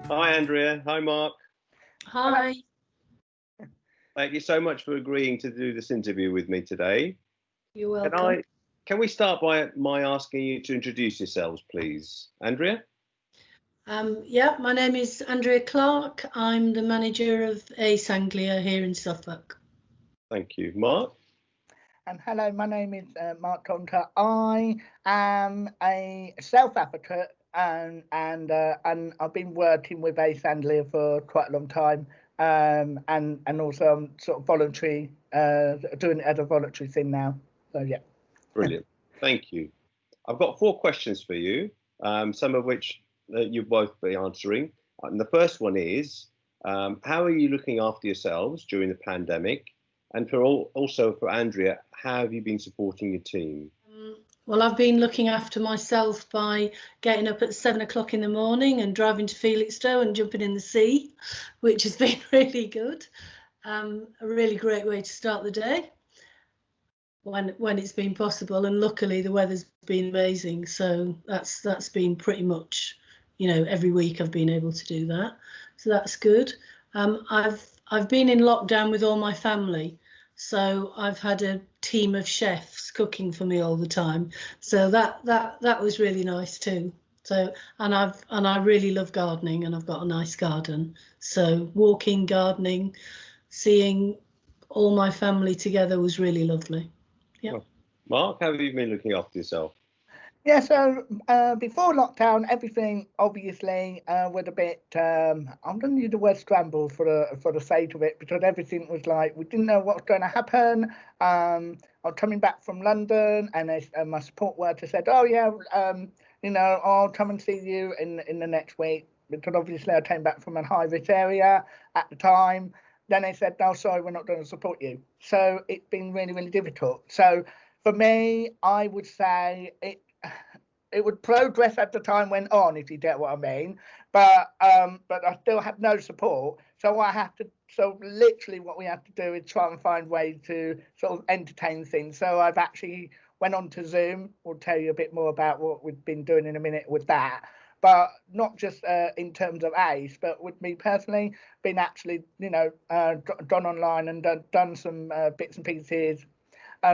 Hi, Andrea. Hi, Mark. Hi. Thank you so much for agreeing to do this interview with me today. You're welcome. Can we start by my asking you to introduce yourselves, please? Andrea? Yeah, my name is Andrea Clark. I'm the manager of Anglia here in Suffolk. Thank you. Mark? And hello, my name is Mark Tonter. I am a self-advocate and I've been working with Anglia for quite a long time. And also I'm sort of voluntary, doing it as a voluntary thing now. So yeah. Brilliant. Thank you. I've got 4 questions for you, some of which you'll both be answering. And the first one is, how are you looking after yourselves during the pandemic? And also for Andrea, how have you been supporting your team? Well, I've been looking after myself by getting up at 7 o'clock in the morning and driving to Felixstowe and jumping in the sea, which has been really good. A really great way to start the day when it's been possible, and luckily the weather's been amazing, so that's been pretty much, every week I've been able to do that, so that's good. I've been in lockdown with all my family, so I've had a team of chefs cooking for me all the time, so that was really nice too. So and I really love gardening, and I've got a nice garden, so walking, gardening, seeing all my family together was really lovely. Yeah. Mark, how have you been looking after yourself? Yeah, so before lockdown, everything obviously was a bit. I'm going to use the word scramble for the sake of it, because everything was like we didn't know what was going to happen. I was coming back from London, and my support worker said, "Oh yeah, I'll come and see you in the next week," because obviously I came back from a high risk area at the time. Then they said, "No, sorry, we're not going to support you." So it's been really, really difficult. So for me, I would say it would progress as the time went on, if you get what I mean. But I still have no support. So literally what we have to do is try and find ways to sort of entertain things. So I've actually went on to Zoom. We'll tell you a bit more about what we've been doing in a minute with that. But not just in terms of ACE, but with me personally, been actually, gone online and done some bits and pieces.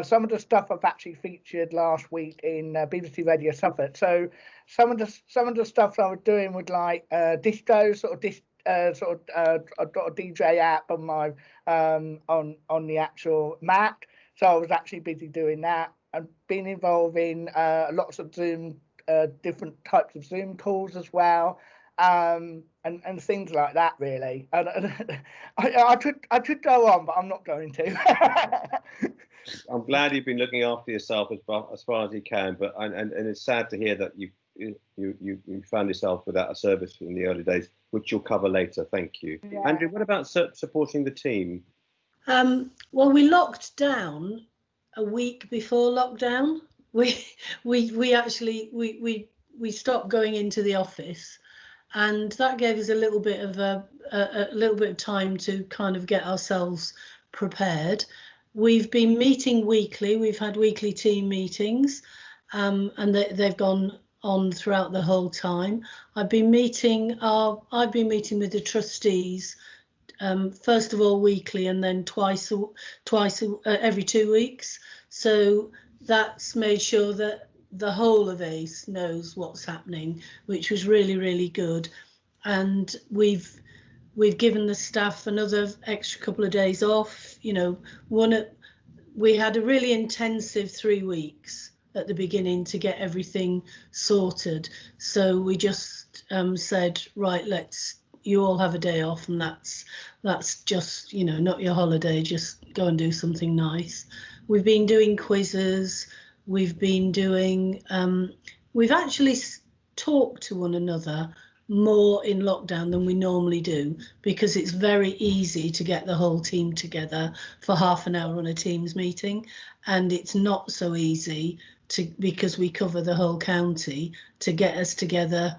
Some of the stuff I've actually featured last week in BBC Radio Suffolk. So some of the stuff I was doing with like disco I've got a DJ app on my on the actual Mac. So I was actually busy doing that. I've been involved in lots of Zoom, different types of Zoom calls as well. And things like that, really. And I could go on, but I'm not going to. I'm glad you've been looking after yourself as far as you can, but and it's sad to hear that you found yourself without a service in the early days, which you'll cover later. Thank you. Yeah. Andrew, what about supporting the team? Well, we locked down a week before lockdown. We actually stopped going into the office, and that gave us a little bit of time to kind of get ourselves prepared. We've been meeting weekly. We've had weekly team meetings, and they've gone on throughout the whole time. I've been meeting with the trustees, first of all weekly, and then twice every 2 weeks. So that's made sure that the whole of ACE knows what's happening, which was really, really good. And we've given the staff another extra couple of days off. We had a really intensive 3 weeks at the beginning to get everything sorted. So we just said, right, you all have a day off, and that's just, not your holiday, just go and do something nice. We've been doing quizzes. We've been doing, we've actually talked to one another more in lockdown than we normally do, because it's very easy to get the whole team together for half an hour on a Teams meeting, and it's not so easy because we cover the whole county, to get us together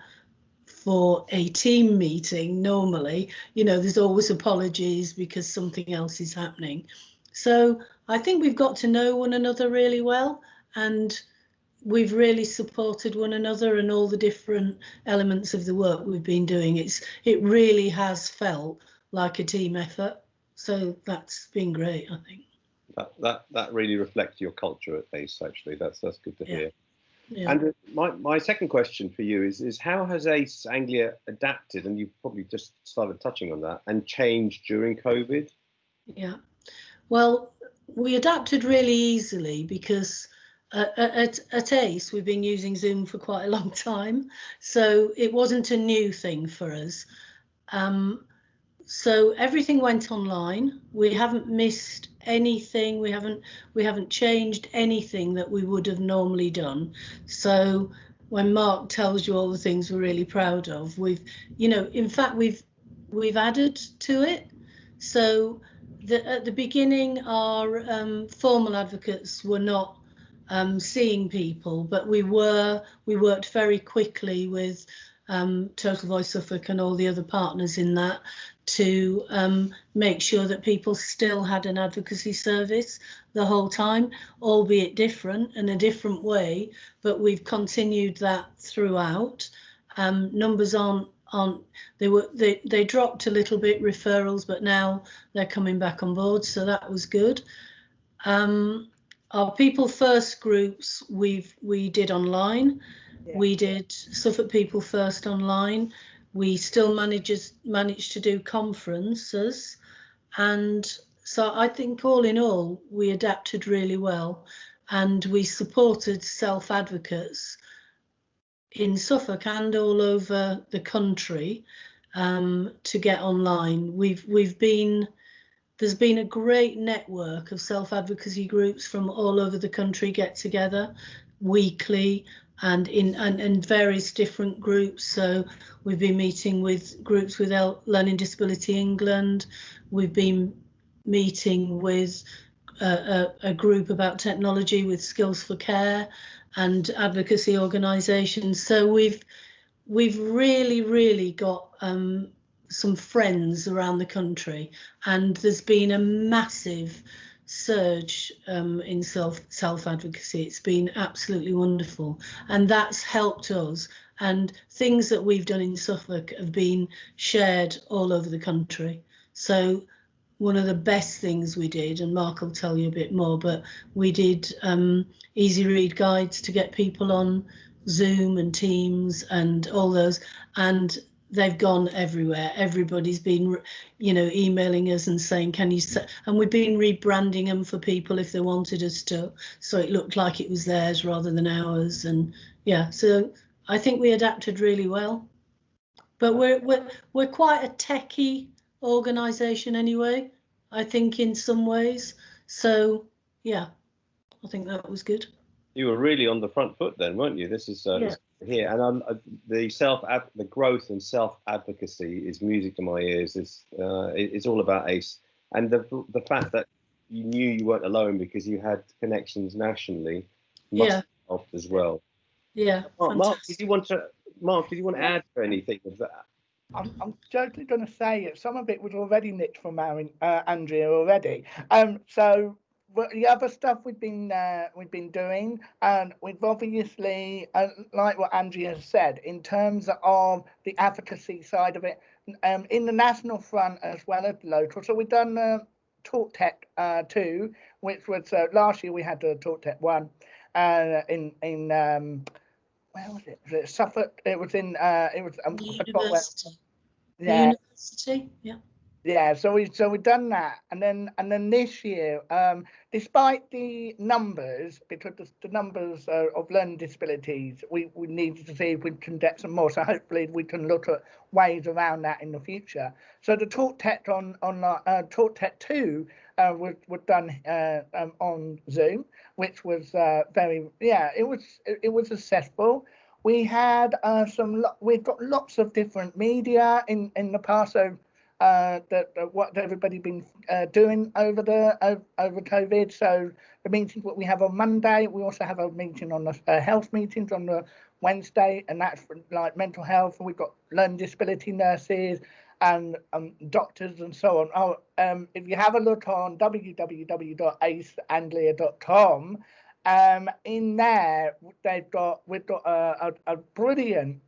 for a team meeting. Normally, there's always apologies because something else is happening. So I think we've got to know one another really well, and we've really supported one another and all the different elements of the work we've been doing. It really has felt like a team effort. So that's been great, I think. That really reflects your culture at ACE, actually. That's good to hear. Yeah. And my second question for you is how has ACE Anglia adapted, and you've probably just started touching on that, and changed during COVID? Yeah, well, we adapted really easily because at ACE we've been using Zoom for quite a long time, so it wasn't a new thing for us. So everything went online. We haven't missed anything. We haven't changed anything that we would have normally done. So when Mark tells you all the things we're really proud of, in fact, we've added to it. So at the beginning, our formal advocates were not seeing people, but we worked very quickly with Total Voice Suffolk and all the other partners in that to make sure that people still had an advocacy service the whole time, albeit different in a different way, but we've continued that throughout. Numbers they dropped a little bit, referrals, but now they're coming back on board, so that was good. Our People First groups we did online. Yeah. We did Suffolk People First online. We still managed to do conferences, and so I think all in all we adapted really well, and we supported self-advocates in Suffolk and all over the country to get online. There's been a great network of self-advocacy groups from all over the country get together weekly and in various different groups. So we've been meeting with groups with Learning Disability England. We've been meeting with a group about technology with Skills for Care and advocacy organisations. So we've really got some friends around the country, and there's been a massive surge in self-advocacy. It's been absolutely wonderful, and that's helped us, and things that we've done in Suffolk have been shared all over the country. So one of the best things we did, and Mark will tell you a bit more, but we did easy read guides to get people on Zoom and Teams and all those, and they've gone everywhere. Everybody's been, emailing us and saying, can you, and we've been rebranding them for people if they wanted us to, so it looked like it was theirs rather than ours. And yeah, so I think we adapted really well, but we're quite a techie organisation anyway, I think, in some ways. So yeah, I think that was good. You were really on the front foot then, weren't you? This is here, and the growth and self-advocacy is music to my ears. It's all about ACE, and the fact that you knew you weren't alone because you had connections nationally must have helped as well. Yeah. Mark, did you want to add to anything of that? I'm totally going to say it. Some of it was already nicked from Andrea already. So the other stuff we've been doing, and we've obviously, like what Andrea said, in terms of the advocacy side of it, in the national front as well as local. So we've done Talk Tech 2, which was last year we had Talk Tech 1 in where was it? Was it Suffolk? It was in University. Yeah. University. Yeah. Yeah, so we've done that, and then this year, despite the numbers, because the numbers of learning disabilities, we needed to see if we can get some more. So hopefully we can look at ways around that in the future. So the Talk Tech on Talk Tech 2 was done on Zoom, which was it was successful. We had we've got lots of different media in the past. So what everybody been doing over COVID. So the meetings what we have on Monday, we also have a meeting on the health meetings on the Wednesday, and that's for, like, mental health. And we've got learning disability nurses and doctors and so on. If you have a look on www.aceanglia.com, In there, we've got a brilliant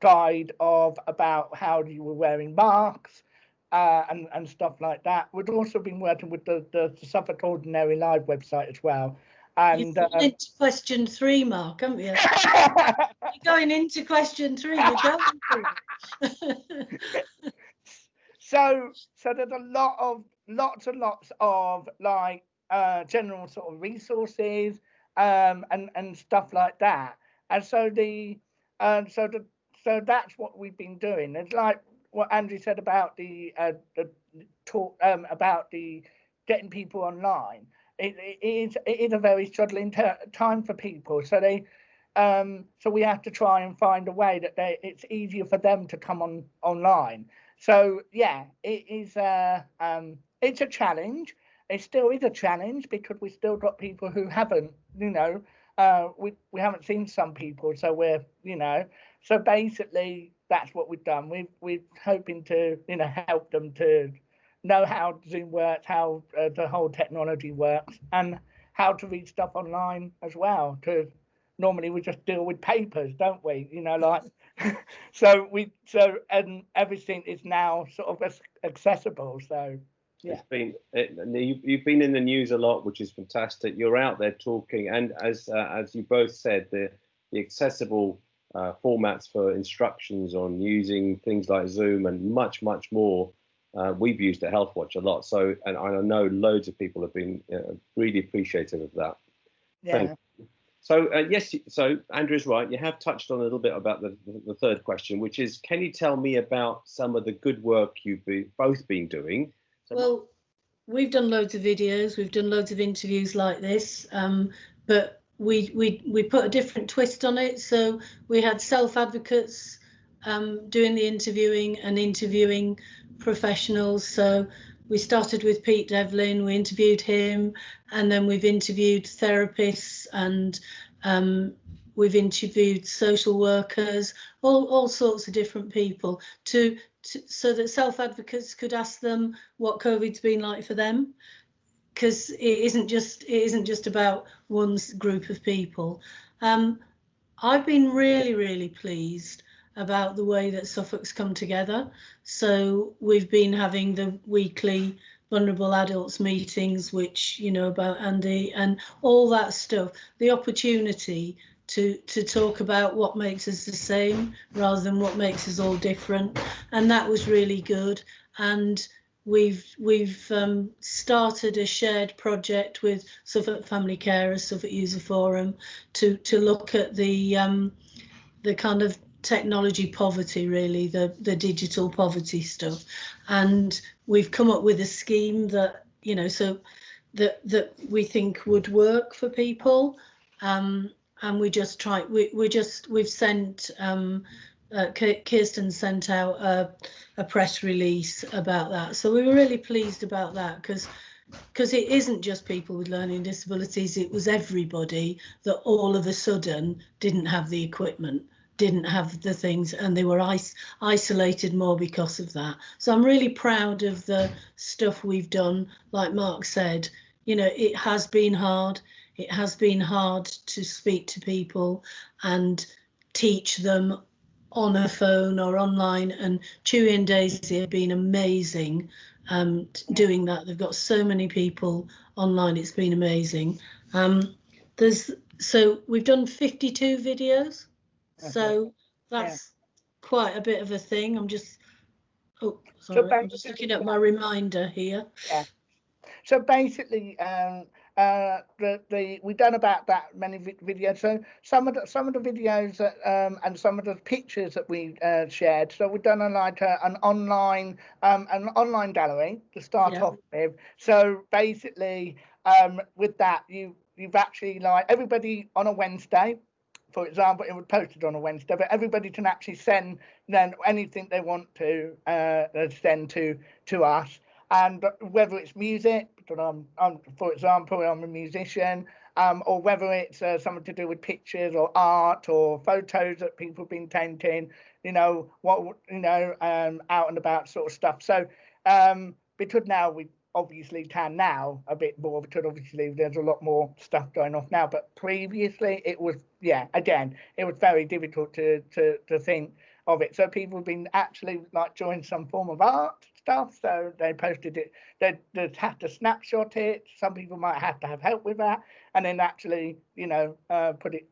guide of about how you were wearing masks and stuff like that. We've also been working with the Suffolk Ordinary Live website as well. And you've gone into question 3, Mark, haven't you? You're going into question 3. You're going through. So there's lots and lots of like general sort of resources and stuff like that. And so so that's what we've been doing. It's like what Andrew said about the talk about the getting people online. It is a very struggling time for people. So so we have to try and find a way that it's easier for them to come online. So yeah, it is it's a challenge. It still is a challenge because we still got people who haven't, we haven't seen some people. So we're, so basically that's what we've done. We're hoping to, help them to know how Zoom works, how the whole technology works, and how to read stuff online as well. Because normally we just deal with papers, don't we? Like and everything is now sort of accessible. So yeah, you've been in the news a lot, which is fantastic. You're out there talking, and as you both said, the accessible formats for instructions on using things like Zoom and much more. We've used at Healthwatch a lot, so and I know loads of people have been really appreciative of that. Yeah. So yes, so Andrea's right. You have touched on a little bit about the third question, which is, can you tell me about some of the good work you've both been doing? Well, we've done loads of videos, we've done loads of interviews like this, but we put a different twist on it. So we had self-advocates doing the interviewing and interviewing professionals. So we started with Pete Devlin, we interviewed him, and then we've interviewed therapists and we've interviewed social workers, all sorts of different people so that self-advocates could ask them what COVID's been like for them, because it isn't just about one group of people. I've been really pleased about the way that Suffolk's come together. So we've been having the weekly vulnerable adults meetings, which about Andy and all that stuff, the opportunity to talk about what makes us the same rather than what makes us all different, and that was really good. And we've started a shared project with Suffolk Family Carers, Suffolk User Forum, to look at the kind of technology poverty, really, the digital poverty stuff. And we've come up with a scheme that so that we think would work for people. And we've sent Kirsten sent out a press release about that. So we were really pleased about that, because it isn't just people with learning disabilities, it was everybody that all of a sudden didn't have the equipment, didn't have the things, and they were isolated more because of that. So I'm really proud of the stuff we've done. Like Mark said, it has been hard. It has been hard to speak to people and teach them on a phone or online, and Chewy and Daisy have been amazing doing that. They've got so many people online, it's been amazing. So we've done 52 videos, so that's quite a bit of a thing. I'm just looking at my reminder here. Yeah. So basically, we've done about that many videos. So some of the videos that, and some of the pictures that we shared. So we've done an online gallery to start off with. So basically, with that, you've actually, like, everybody on a Wednesday, for example, it was posted on a Wednesday, but everybody can actually send then anything they want to send to us. And whether it's music, because for example, I'm a musician, or whether it's something to do with pictures or art or photos that people have been taking, out and about sort of stuff. So because now obviously can now a bit more, because obviously there's a lot more stuff going off now. But previously it was, yeah, again, it was very difficult to think of it. So people have been actually like doing some form of art stuff. So they posted it, they'd have to snapshot it. Some people might have to have help with that, and then actually, you know, put it,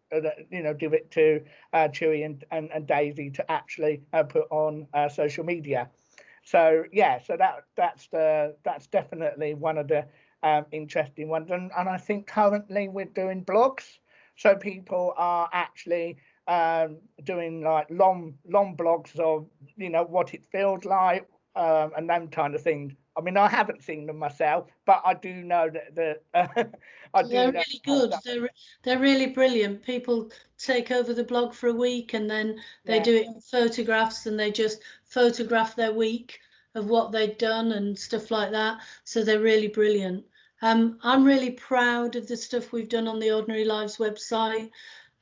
you know, give it to Chewy and Daisy to actually put on social media. So yeah, so that's definitely one of the interesting ones, and I think currently we're doing blogs, so people are actually doing like long blogs of, you know, what it feels like, and them kind of things. I mean, I haven't seen them myself, but I do know that I do. They're really good. They're really brilliant. People take over the blog for a week, and then they do it in photographs, and they just photograph their week of what they've done and stuff like that. So they're really brilliant. I'm really proud of the stuff we've done on the Ordinary Lives website.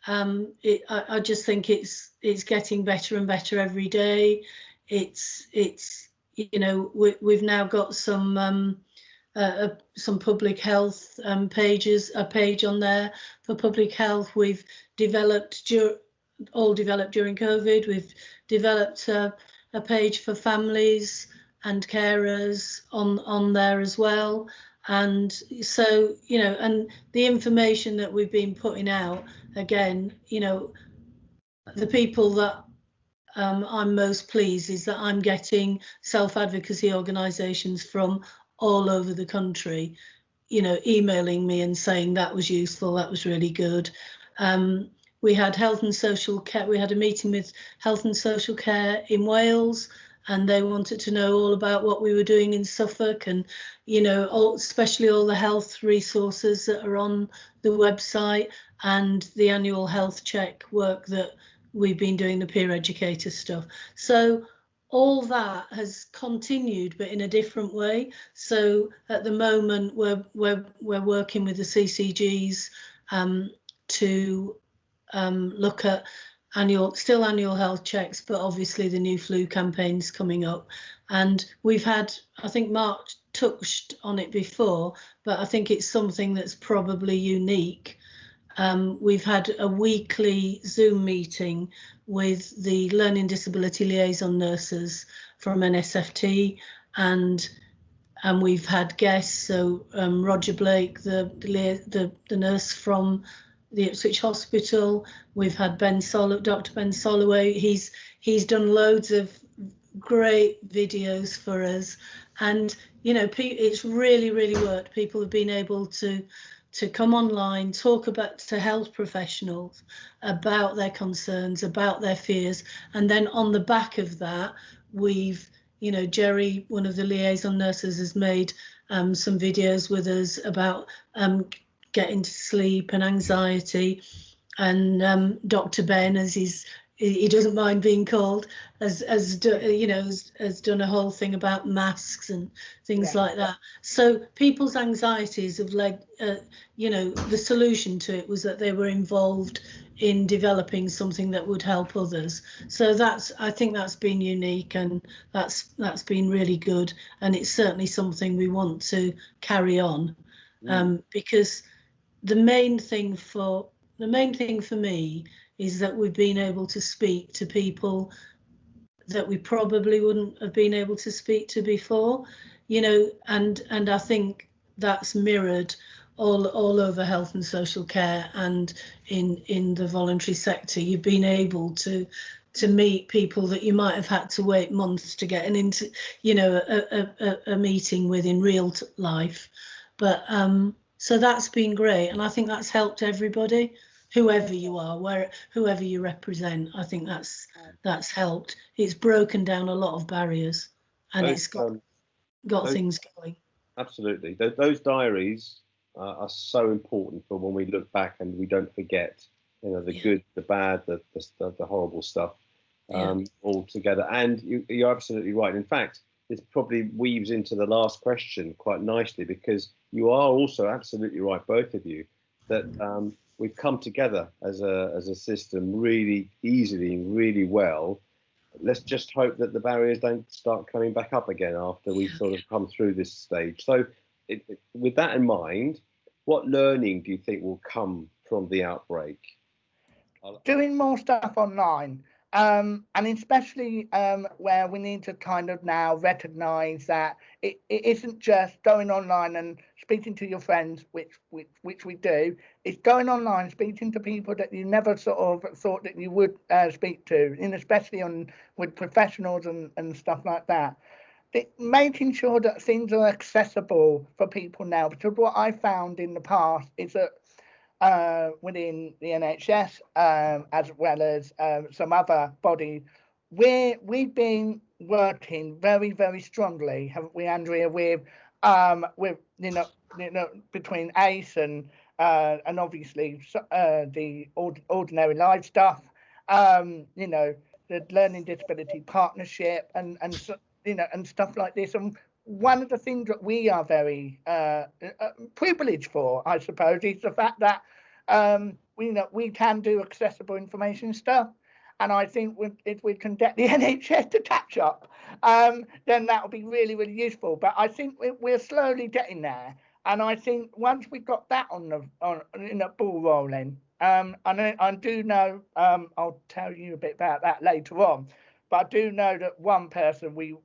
I just think it's getting better and better every day. It's you know, we've now got some public health pages, a page on there for public health. We've developed all developed during COVID. We've developed a page for families and carers on there as well. And so, you know, and the information that we've been putting out, again, you know, the people that I'm most pleased is that I'm getting self-advocacy organisations from all over the country, you know, emailing me and saying that was useful, that was really good. We had health and social care, we had a meeting with health and social care in Wales, and they wanted to know all about what we were doing in Suffolk, and, you know, especially all the health resources that are on the website, and the annual health check work that we've been doing, the peer educator stuff. So all that has continued, but in a different way. So at the moment, we're working with the CCGs to look at annual health checks, but obviously the new flu campaign's coming up. And we've had, I think Mark touched on it before, but I think it's something that's probably unique. We've had a weekly Zoom meeting with the Learning Disability Liaison nurses from NSFT, and we've had guests. So Roger Blake, the nurse from the Ipswich Hospital. We've had Dr. Ben Soloway. He's done loads of great videos for us, and you know, it's really worked. People have been able to come online, talk to health professionals about their concerns, about their fears, and then on the back of that, we've, you know, Jerry, one of the liaison nurses, has made some videos with us about getting to sleep and anxiety, and Dr. Ben, as he doesn't mind being called, has done a whole thing about masks and things like that. So people's anxieties have led, you know, the solution to it was that they were involved in developing something that would help others. So I think that's been unique, and that's been really good, and it's certainly something we want to carry on, because the main thing for me is that we've been able to speak to people that we probably wouldn't have been able to speak to before, you know, and I think that's mirrored all over health and social care, and in the voluntary sector. You've been able to meet people that you might have had to wait months to get into, you know, a meeting with in real life. But so that's been great, and I think that's helped everybody, whoever you are, whoever you represent. I think that's helped. It's broken down a lot of barriers, and it's got things going. Absolutely, those diaries are so important for when we look back and we don't forget, you know, the good, the bad, the horrible stuff, all together. And you're absolutely right. In fact, this probably weaves into the last question quite nicely, because you are also absolutely right, both of you, that we've come together as a system really easily and really well, let's just hope that the barriers don't start coming back up again after we've sort of come through this stage. So with that in mind, what learning do you think will come from the outbreak? Doing more stuff online, and especially where we need to kind of now recognise that it isn't just going online and speaking to your friends, which we do. It's going online, speaking to people that you never sort of thought that you would speak to, and especially with professionals and stuff like that. Making sure that things are accessible for people now, because what I found in the past is that within the NHS, as well as some other bodies, we've been working very, very strongly, haven't we, Andrea, with between ACE and obviously the ordinary life stuff, the Learning Disability Partnership and stuff like this. And one of the things that we are very privileged for, I suppose, is the fact that we can do accessible information stuff. And I think if we can get the NHS to catch up, then that will be really, really useful. But I think we're slowly getting there. And I think once we've got that on the ball rolling, and I do know, I'll tell you a bit about that later on. But I do know that one person we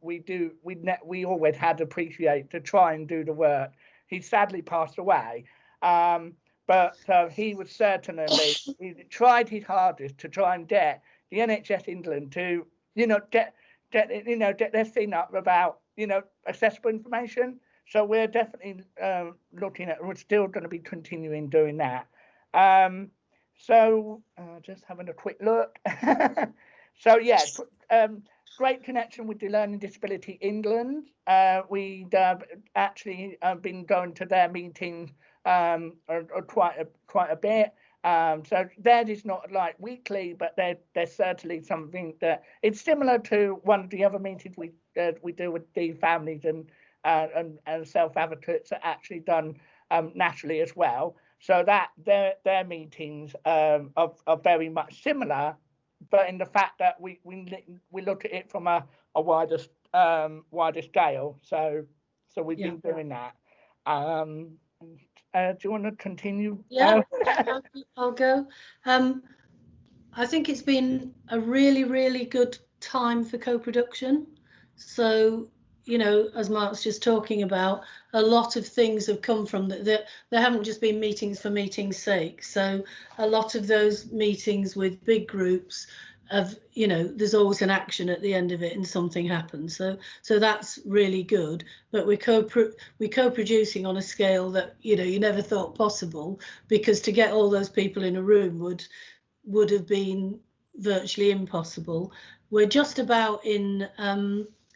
always had appreciate to try and do the work. He sadly passed away, but he was certainly he tried his hardest to try and get the NHS England to get their thing up about accessible information. So we're definitely looking at. We're still going to be continuing doing that. So just having a quick look. So yeah, great connection with the Learning Disability England. We'd actually been going to their meetings quite a bit. So theirs is not like weekly, but they're certainly something that it's similar to one of the other meetings we do with the families and self-advocates that actually done nationally as well. So that their meetings are very much similar, but in the fact that we look at it from a wider scale. So we've been doing that. Do you want to continue? Yeah, I'll go. I think it's been a really, really good time for co-production. So, as Mark's just talking about, a lot of things have come from that. There haven't just been meetings for meetings' sake. So a lot of those meetings with big groups of, there's always an action at the end of it and something happens. So that's really good. But we're co-producing on a scale that, you never thought possible, because to get all those people in a room would have been virtually impossible. We're just about in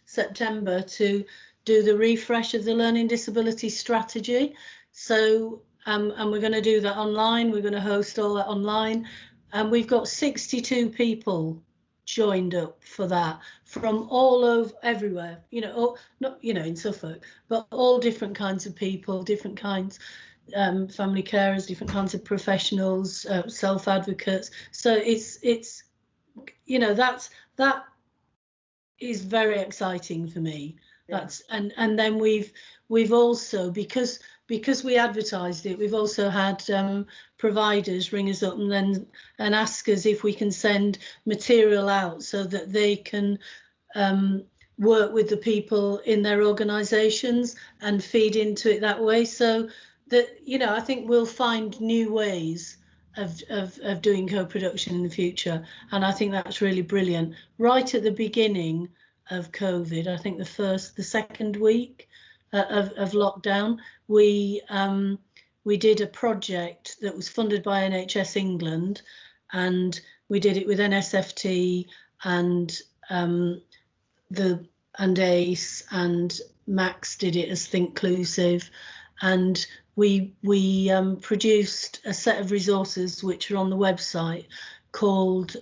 September to do the refresh of the learning disability strategy. So and we're going to do that online. We're going to host all that online. And we've got 62 people joined up for that from all over everywhere, not in Suffolk, but all different kinds of people, different kinds, family carers, different kinds of professionals, self-advocates. So it's that is very exciting for me. Yeah. That's and then we've also, because we advertised it, we've also had providers ring us up and ask us if we can send material out so that they can work with the people in their organisations and feed into it that way. So that I think we'll find new ways of doing co-production in the future, and I think that's really brilliant. Right at the beginning of COVID, I think the second week of lockdown, we did a project that was funded by NHS England, and we did it with NSFT and ACE, and Max did it as Thinklusive, and we produced a set of resources which are on the website called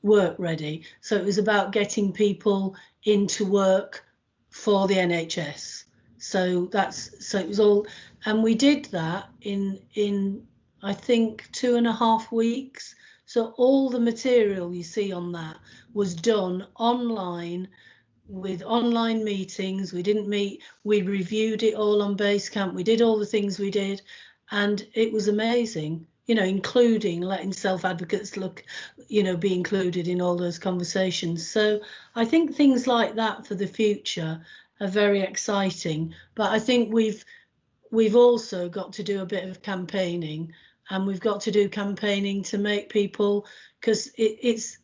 Work Ready. So it was about getting people into work for the NHS. So it was all, and we did that in I think 2.5 weeks. So all the material you see on that was done online with online meetings. We didn't meet, we reviewed it all on Basecamp. We did all the things we did, and it was amazing, you know, including letting self-advocates look, you know, be included in all those conversations. So I think things like that for the future are very exciting. But I think we've also got to do a bit of campaigning, and we've got to do campaigning to make people, because it's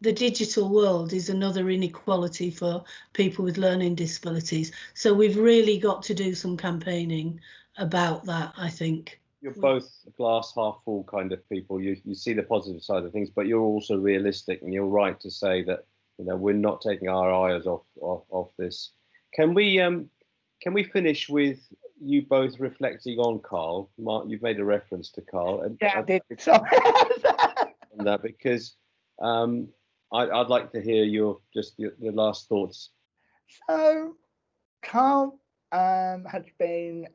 the digital world is another inequality for people with learning disabilities. So we've really got to do some campaigning about that, I think. You're both glass half full kind of people. You see the positive side of things, but you're also realistic, and you're right to say that, you know, we're not taking our eyes off this. Can we finish with you both reflecting on Carl? Mark, you've made a reference to Carl. And yeah, I did. Sorry. on that, because I'd like to hear your last thoughts. So Carl has been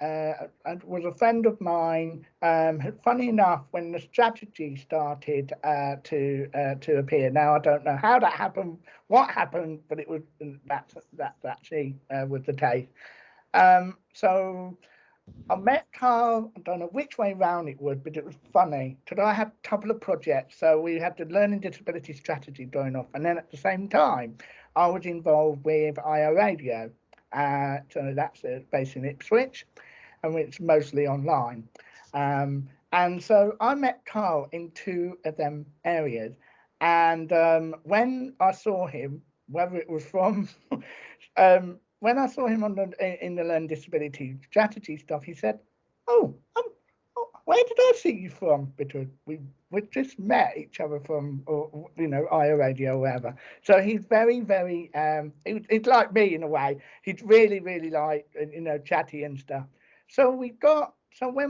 was a friend of mine. Funny enough, when the strategy started to appear, now I don't know how that happened, what happened, but it was that actually was the case. So I met Carl, I don't know which way round it was, but it was funny because I had a couple of projects. So we had the learning disability strategy going off, and then at the same time I was involved with IO Radio. So that's based in Ipswich, and it's mostly online. And so I met Carl in two of them areas. And when I saw him, whether it was from, when I saw him on in the learning disability strategy stuff, he said, "Oh, where did I see you from?" Because we just met each other from, or, you know, IO Radio or whatever. So he's very, very, he's like me in a way. He's really, really like, you know, chatty and stuff. So when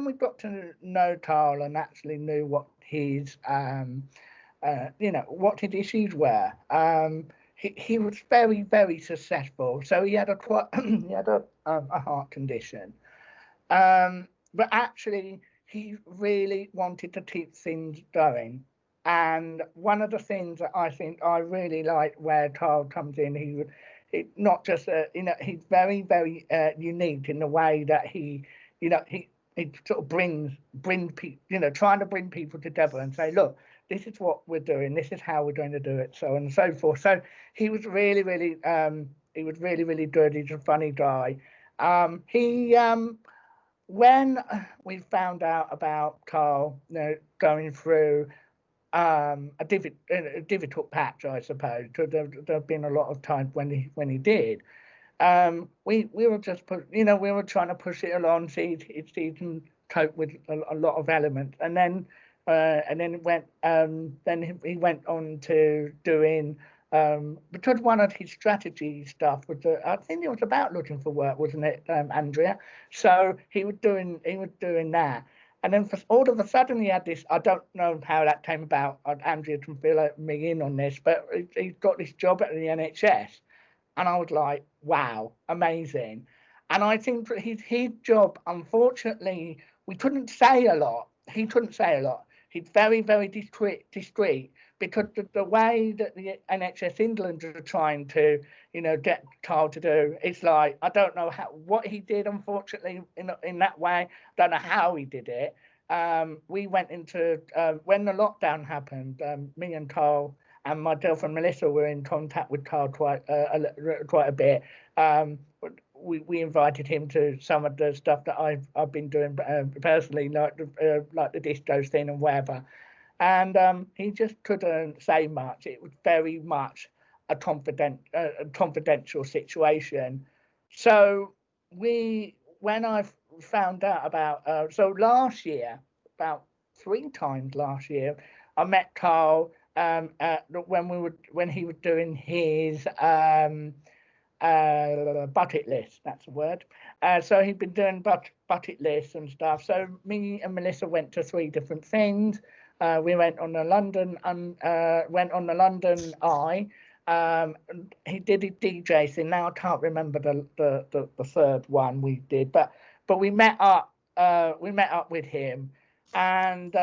we got to know Carl and actually knew what his, you know, what his issues were, he was very, very successful. So he had a heart condition, but actually he really wanted to keep things going. And one of the things that I think I really like where Carl comes in, he not just you know, he's very, very unique in the way that he, you know, he sort of bring people, you know, trying to bring people together and say, look, this is what we're doing, this is how we're going to do it, so on and so forth. So he was really, really really good. He's a funny guy. When we found out about Carl, you know, going through a difficult patch, I suppose, because there have been a lot of times when he did. We were just we were trying to push it along, see if he can cope with a lot of elements, and then it went. Then he went on to doing. Because one of his strategy stuff was, I think it was about looking for work, wasn't it, Andrea? So he was doing that, and then all of a sudden he had this. I don't know how that came about. Andrea can fill me in on this, but he's got this job at the NHS, and I was like, wow, amazing. And I think that his job, unfortunately, we couldn't say a lot. He couldn't say a lot. He's very, very discreet, because the way that the NHS England are trying to, you know, get Carl to do, it's like, I don't know what he did, unfortunately, in that way. I don't know how he did it. We went into, when the lockdown happened, me and Carl and my girlfriend Melissa were in contact with Carl quite a bit. We invited him to some of the stuff that I've been doing personally, like the discos thing and whatever. And he just couldn't say much. It was very much a confidential situation. So when I found out about, so last year, about 3 times last year, I met Carl when he was doing his bucket list. That's a word. So he'd been doing bucket lists and stuff. So me and Melissa went to 3 different things. We went on the London Eye. He did his DJ thing. Now I can't remember the third one we did, but we met up with him, and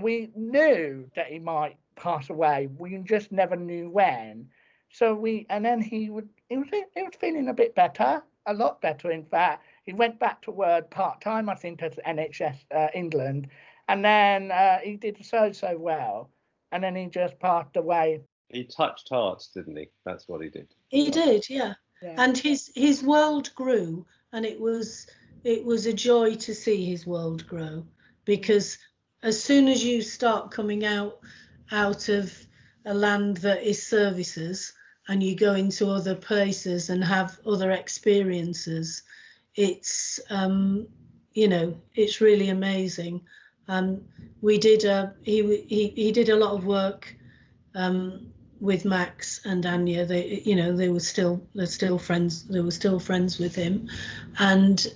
we knew that he might pass away. We just never knew when. So and then he was feeling a bit better, a lot better, in fact. He went back to work part-time, I think, at NHS England, and then he did so well, and then he just passed away. He touched hearts, didn't he? That's what he did. He did, yeah. And his world grew, and it was a joy to see his world grow, because as soon as you start coming out of a land that is services and you go into other places and have other experiences, it's it's really amazing. We did he did a lot of work with Max and Anya. They're still friends. They were still friends with him, and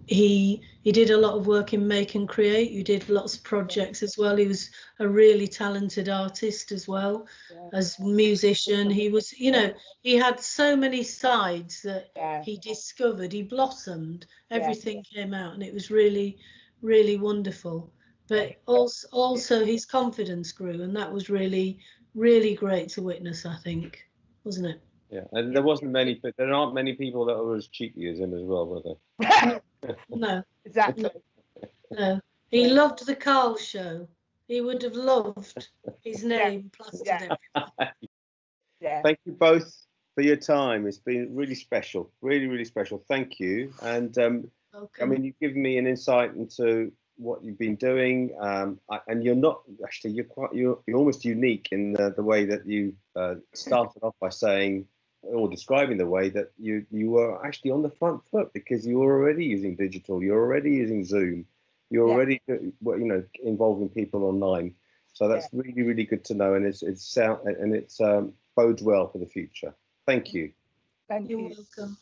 he did a lot of work in Make and Create. He did lots of projects as well. He was a really talented artist as well, as musician. He was, he had so many sides that he discovered. He blossomed. Everything came out, and it was really, really wonderful. But also his confidence grew, and that was really, really great to witness, I think, wasn't it? Yeah, and there aren't many people that were as cheeky as him as well, were there? No, exactly. No, he loved the Carl show. He would have loved his name plastered everywhere. Thank you both for your time. It's been really special, really, really special. Thank you. And I mean, you've given me an insight into what you've been doing, and you're almost unique in the way that you started off by saying, or describing the way that you were actually on the front foot, because you were already using digital, you're already using Zoom, you're already involving people online. So that's really, really good to know, and it bodes well for the future. Thank you. Thank you. You're welcome.